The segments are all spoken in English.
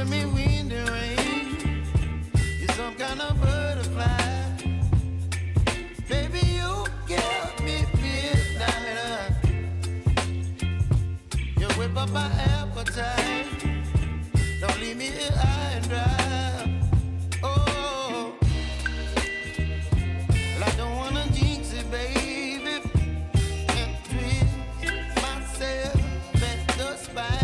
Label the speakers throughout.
Speaker 1: giving me wind and rain. You're some kind of butterfly. Baby, you give me midnight. You whip up my appetite. Don't leave me here high and dry. Oh, well, I don't wanna jinx it, baby, and twist myself at the spine.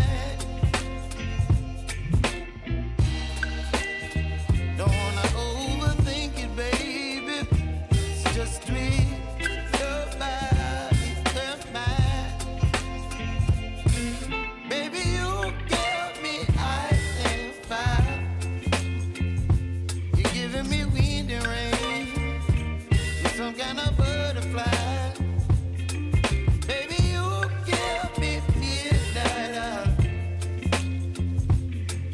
Speaker 1: Don't wanna overthink it, baby. It's just twist your body and mine. Baby, you give me ice and fire. You're giving me wind and rain. You're some kind of butterfly. Baby, you give me midnight.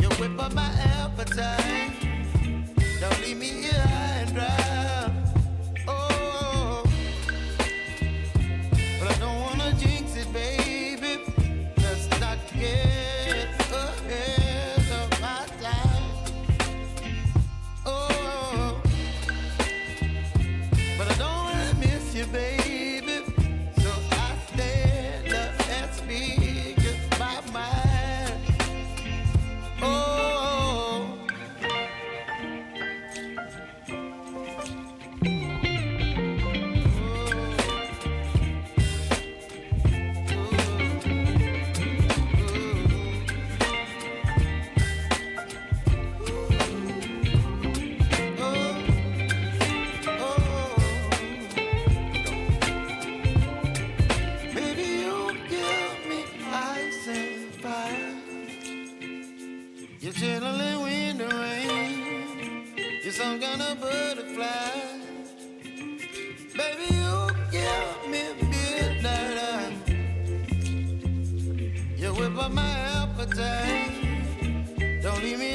Speaker 1: You whip up my appetite. Don't leave me here high and dry. Oh, but I don't wanna jinx it, baby. Let's not get ahead of my time. Oh, but I don't wanna miss you, baby. So I stand up and speak my mind. Oh. Baby, you give me ice and fire. You're chilling wind and rain. You're some kind of butterfly. Baby, you give me midnight. You whip up my appetite. Don't leave me